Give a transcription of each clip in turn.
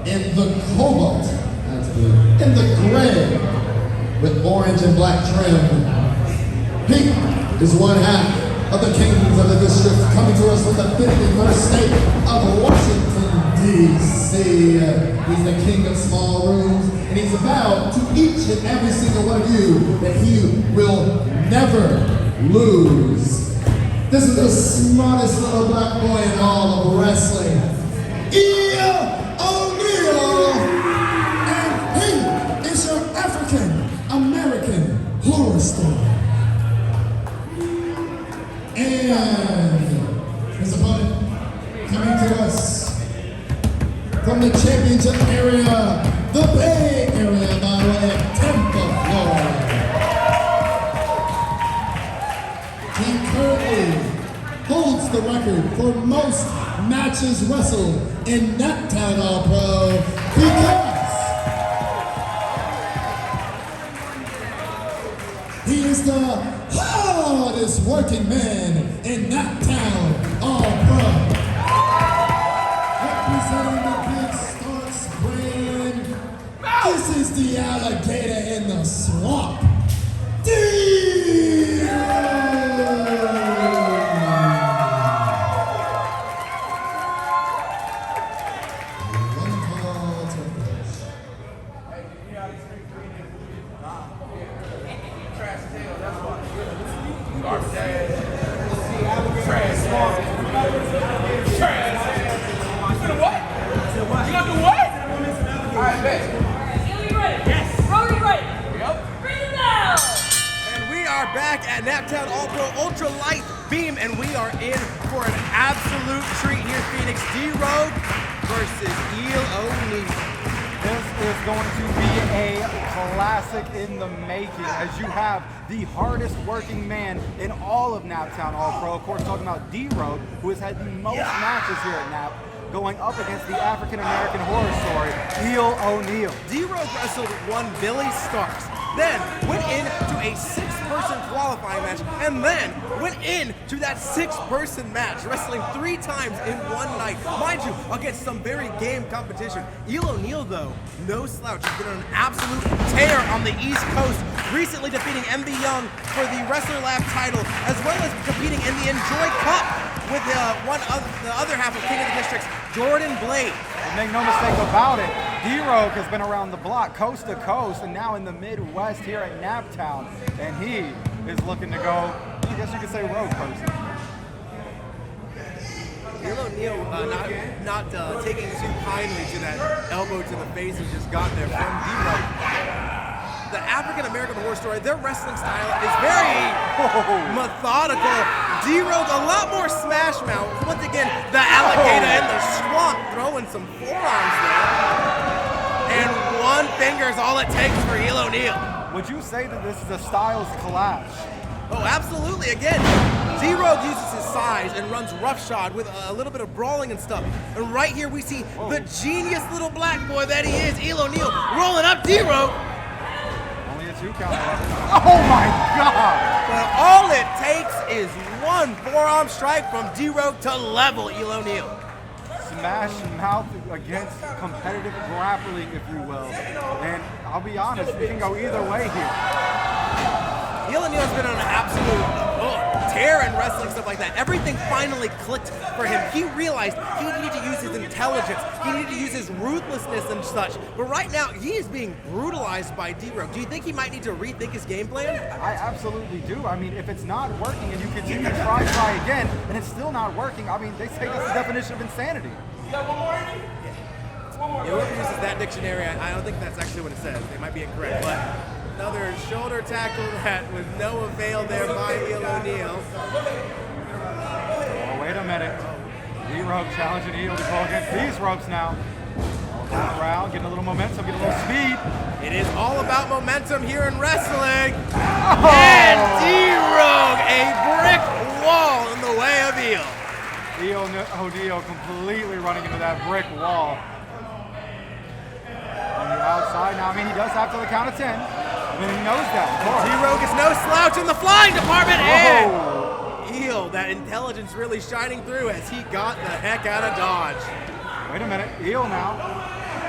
in the cobalt, that's blue, in the gray with orange and black trim. Pink is one half of the kings of the district, coming to us from the 51st state of Washington, D.C. He's the king of small rooms, and he's vowed to each and every single one of you that he will never lose. This is the smartest little black boy in all of wrestling, Eel O'Neal, and he is your African-American horror story. And his opponent coming to us from the championship area, the Bay Area, by way of Tampa, Florida. He currently holds the record for most matches wrestled in Naptown All-Pro because he is the hardest working man in Naptown All-Pro. Representing the Big Starts brand, this is the alligator in the swamp, back at Naptown All-Pro Ultralight Beam, and we are in for an absolute treat here, Phoenix. D-Rogue versus Eel O'Neal. This is going to be a classic in the making, as you have the hardest working man in all of Naptown All-Pro. Of course, talking about D-Rogue, who has had the most matches here at Nap, going up against the African-American horror story, Eel O'Neal. D-Rogue wrestled one Billy Starks, then went into a six-person qualifying match, and then went into that six-person match, wrestling 3 times in one night. Mind you, against some very game competition. Eel O'Neal, though, no slouch. He's been on an absolute tear on the East Coast, recently defeating MV Young for the Wrestler Lab title, as well as competing in the Enjoy Cup with the other half of King of the Districts, Jordan Blade. And make no mistake about it, D-Rogue has been around the block, coast to coast, and now in the Midwest here at Naptown. And he is looking to go, I guess you could say, road person. Eel O'Neal not taking too kindly to that elbow to the face he just got there from D-Rogue. The African-American horror story, their wrestling style is very methodical. D-Rogue, a lot more smash mouth. Once again, the alligator in the swamp throwing some forearms there. And one finger is all it takes for Eel O'Neal. Would you say that this is a Styles clash? Oh, absolutely. Again, D-Rogue uses his size and runs roughshod with a little bit of brawling and stuff. And right here we see the genius little black boy that he is, Eel O'Neal, rolling up D-Rogue. Only a 2 count. Oh my God! But all it takes is one forearm strike from D-Rogue to level Eel O'Neal. Smash mouth against competitive grappling, if you will. And I'll be honest, it can go either way here. Eel O'Neal's been on an absolute tear in wrestling, stuff like that. Everything finally clicked for him. He realized he needed to use his intelligence. He needed to use his ruthlessness and such. But right now, he is being brutalized by D-Rogue. Do you think he might need to rethink his game plan? I absolutely do. I mean, if it's not working and you continue to try again, and it's still not working, I mean, they say that's the definition of insanity. You got one more, Andy? Yeah, whoever uses that dictionary, I don't think that's actually what it says. They might be incorrect, but another shoulder tackle that with no avail there by Eel O'Neal. Oh, wait a minute. D-Rogue challenging Eel to go against these ropes now. Going around, getting a little momentum, getting a little speed. It is all about momentum here in wrestling. Oh. And D-Rogue, a brick wall in the way of Eel. Eel O'Neal completely running into that brick wall. On the outside now, I mean, he does have to the count of 10. I mean, he knows that. D-Rogue is no slouch in the flying department. And Eel, that intelligence really shining through as he got the heck out of Dodge. Wait a minute, Eel now.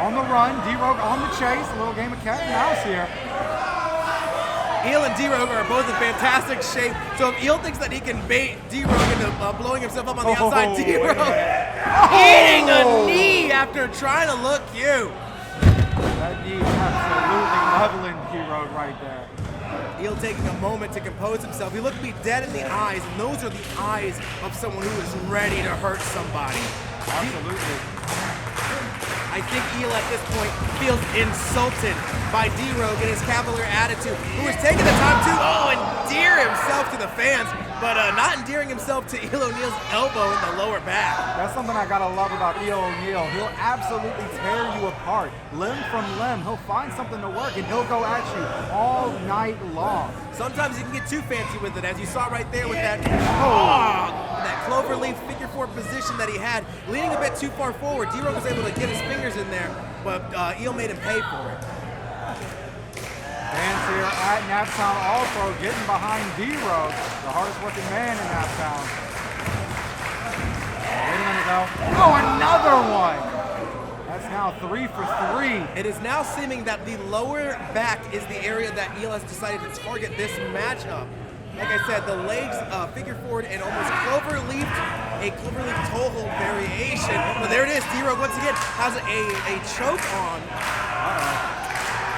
On the run, D-Rogue on the chase. A little game of cat and mouse here. Eel and D-Rogue are both in fantastic shape, so if Eel thinks that he can bait D-Rogue into blowing himself up on the outside, D-Rogue eating a knee after trying to look cute. That knee absolutely leveling D-Rogue right there. Eel taking a moment to compose himself. He looked me dead in the eyes, and those are the eyes of someone who is ready to hurt somebody. Absolutely. I think Eel at this point feels insulted by D-Rogue and his cavalier attitude, who is taking the time to endear himself to the fans, but not endearing himself to Eel O'Neal's elbow in the lower back. That's something I gotta love about Eel O'Neal. He'll absolutely tear you apart, limb from limb. He'll find something to work and he'll go at you all night long. Sometimes you can get too fancy with it, as you saw right there with that cloverleaf figure four position that he had, leaning a bit too far forward. D-Rogue was able to get his fingers in there, but Eel made him pay for it. Fans here at Naptown All-Pro getting behind D-Rogue, the hardest working man in Naptown. Wait a minute though. Oh, another one! That's now 3 for 3. It is now seeming that the lower back is the area that Eel has decided to target this matchup. Like I said, the legs figure forward and almost cloverleaf toe hold variation. But there it is. D-Rogue once again has a choke on.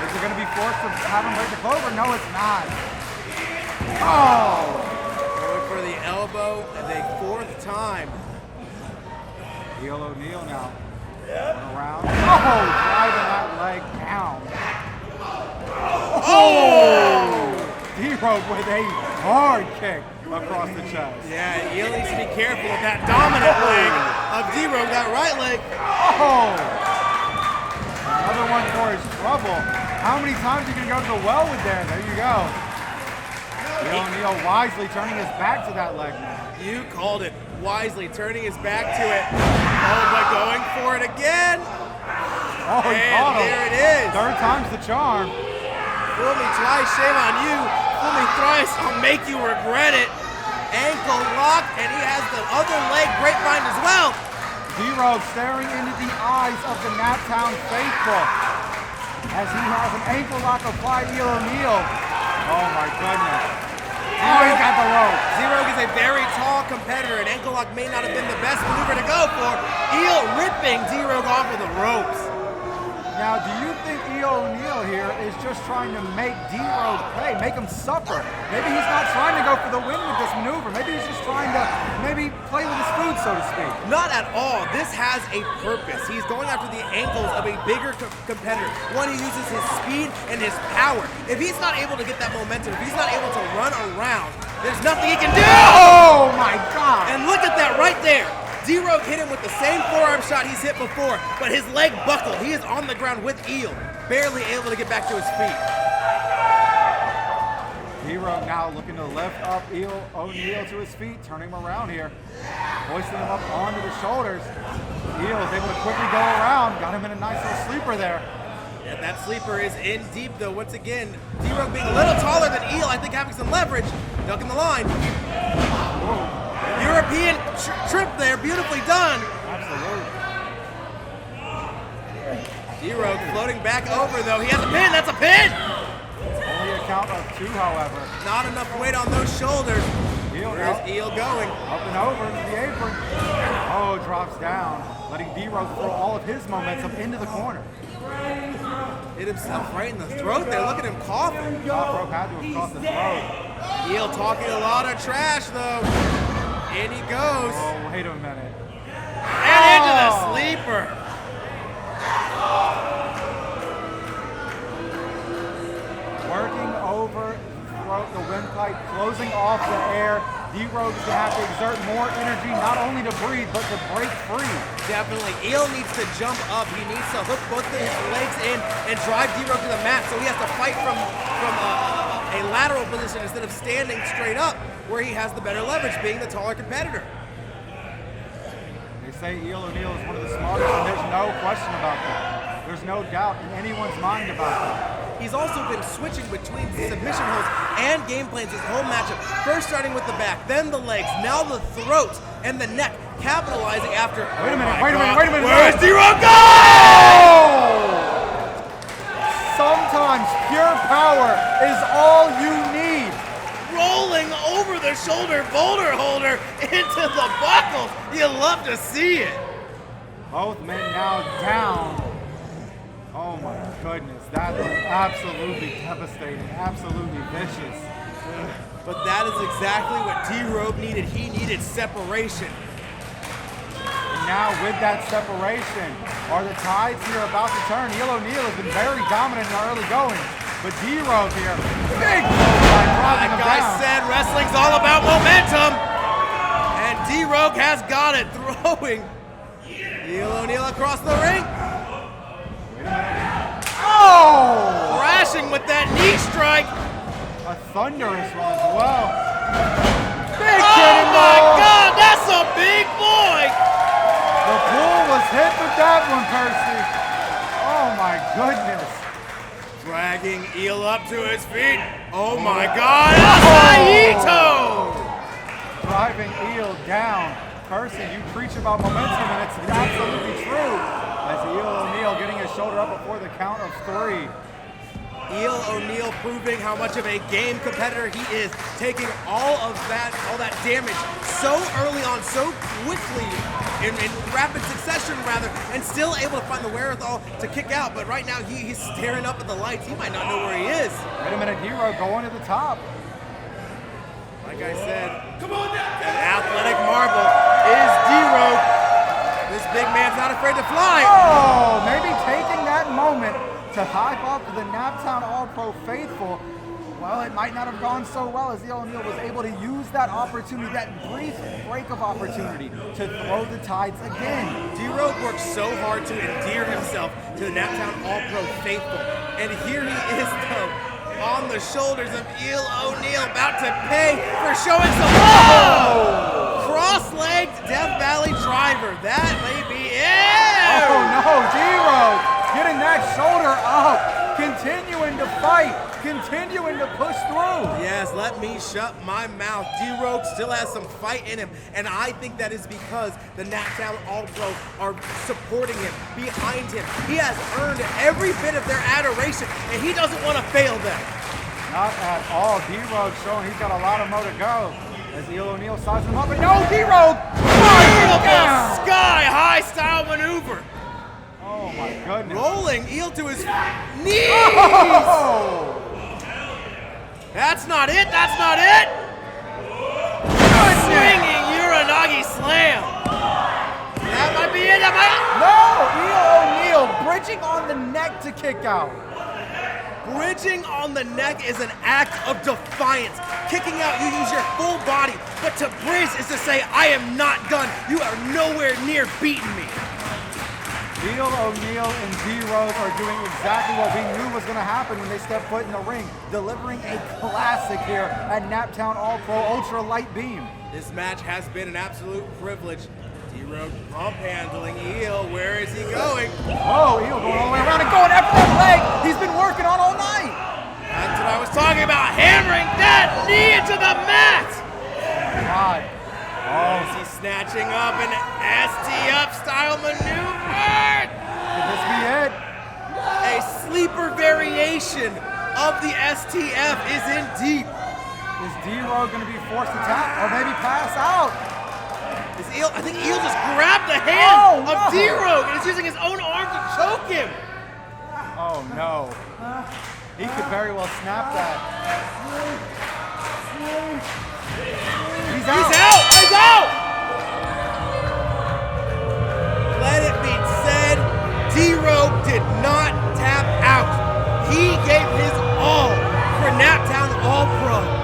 Is it going to be forced to have him break the clover? No, it's not. Oh! Going for the elbow and a fourth time. Eel O'Neal now. Going around. Oh! Driving that leg down. Oh! D-Rogue with a hard kick across the chest. Yeah, Eel needs to be careful of that dominant leg of D-Rogue, that right leg. Oh! Another one for his trouble. How many times you can go to the well with there? There you go. Eel O'Neal wisely turning his back to that leg now. You called it. Wisely turning his back to it. Oh, but going for it again. Oh, he caught him. There it is. Third time's the charm. Fool me twice, shame on you. Fool me thrice, I'll make you regret it. Ankle lock, and he has the other leg grapevine as well. D-Rogue staring into the eyes of the Naptown faithful as he has an ankle lock applied to Eel O'Neal. Oh my goodness. Oh, he got the rope. D-Rogue is a very tall competitor, and ankle lock may not have been the best maneuver to go for. Eel ripping D-Rogue off of the ropes. Now, do you think Eel O'Neal here is just trying to make D-Rogue pay, make him suffer? Maybe he's not trying to go for the win with this maneuver. Maybe he's just trying to play with his food, so to speak. Not at all. This has a purpose. He's going after the ankles of a bigger competitor, one who uses his speed and his power. If he's not able to get that momentum, if he's not able to run around, there's nothing he can do! Oh my God! And look at that right there. D-Rogue hit him with the same forearm shot he's hit before, but his leg buckled. He is on the ground with Eel, barely able to get back to his feet. D-Rogue now looking to lift up Eel O'Neal to his feet, turning him around here, hoisting him up onto the shoulders. Eel is able to quickly go around, got him in a nice little sleeper there. Yeah, that sleeper is in deep though. Once again, D-Rogue being a little taller than Eel, I think having some leverage, ducking the line. Whoa. European trip there, beautifully done. Absolutely. D-Rogue floating back over though. He has a pin, that's a pin! Only a count of 2, however. Not enough weight on those shoulders. Where's Eel going? Up and over to the apron. Oh, drops down, letting D-Rogue throw all of his momentum into the corner. Hit himself right in the throat there. Look at him coughing. Top rope had to have crossed the throat. Eel talking a lot of trash though. In he goes. Oh, wait a minute. And into the sleeper. Working over the windpipe, closing off the air. D-Rogue is going to have to exert more energy, not only to breathe, but to break free. Definitely. Eel needs to jump up. He needs to hook both of his legs in and drive D-Rogue to the mat, so he has to fight from a lateral position instead of standing straight up, where he has the better leverage, being the taller competitor. They say Eel O'Neal is one of the smartest, and there's no question about that. There's no doubt in anyone's mind about that. He's also been switching between submission holds and game plans his whole matchup. First starting with the back, then the legs, now the throat and the neck, capitalizing after. Wait a minute. Where's D-Rogue go? You love to see it. Both men now down. Oh my goodness, that was absolutely devastating, absolutely vicious. But that is exactly what D-Rogue needed. He needed separation. And now with that separation, are the tides here about to turn? Eel O'Neal has been very dominant in the early going, but D-Rogue here, big driving him That guy down. said wrestling's all about momentum. And D-Rogue has got it, throwing Eel O'Neal across the ring. Oh! Crashing with that knee strike. A thunderous one as well. Big Oh my cannonball! God, that's a big boy. The bull was hit with that one, Percy. Oh my goodness. Dragging Eel up to his feet. Oh my God, Asaito! Driving Eel down. Percy, you preach about momentum, and it's absolutely true. As Eel O'Neal getting his shoulder up before the count of 3. Eel O'Neal proving how much of a game competitor he is, taking all that damage so early on, so quickly, in rapid succession rather, and still able to find the wherewithal to kick out. But right now he's staring up at the lights. He might not know where he is. Wait a minute, Hero going to the top. Like I said, an athletic marvel is D-Rogue. This big man's not afraid to fly. Oh, maybe taking that moment to hype up the Naptown All-Pro faithful. Well, it might not have gone so well as Eel O'Neal was able to use that opportunity, that brief break of opportunity, to throw the tides again. D-Rogue worked so hard to endear himself to the Naptown All-Pro faithful. And here he is, though, on the shoulders of Eel O'Neal, about to pay for showing some love. Cross-legged Death Valley driver. That may be it. Oh no, D-Rogue getting that shoulder up, continuing to fight, continuing to push through. Yes, let me shut my mouth. D-Rogue still has some fight in him, and I think that is because the Naptown All-Pro are supporting him, behind him. He has earned every bit of their adoration, and he doesn't want to fail them. Not at all. D-Rogue showing he's got a lot of more to go. As Eel O'Neal sizes him up, and no, D-Rogue! Beautiful sky-high style maneuver. Oh my goodness. Rolling Eel to his knees. Oh! That's not it. That's not it. Swinging Uranagi slam. That might be it. That might. No, Eel O'Neal bridging on the neck to kick out. Bridging on the neck is an act of defiance. Kicking out, you use your full body. But to bridge is to say, I am not done. You are nowhere near beating me. Eel O'Neal and D-Rogue are doing exactly what we knew was going to happen when they stepped foot in the ring, delivering a classic here at Naptown All-Pro Ultralight Beam. This match has been an absolute privilege. D-Rogue pump handling Eel. Where is he going? Oh, Eel going all the way around and going after that leg he's been working on all night. That's what I was talking about. Hammering that knee into the mat. Oh my God. Oh, Is he snatching up an ST-up style maneuver? could this be it? A sleeper variation of the STF is in deep. Is D-Rogue going to be forced to tap or maybe pass out? Is Eel, I think Eel just grabbed the hand Oh, of no. D-Rogue and is using his own arm to choke him. Oh no. He could very well snap that. He's out. He's out! He's out! Let it be said, D-Rogue did not tap out. He gave his all for Naptown All-Pro.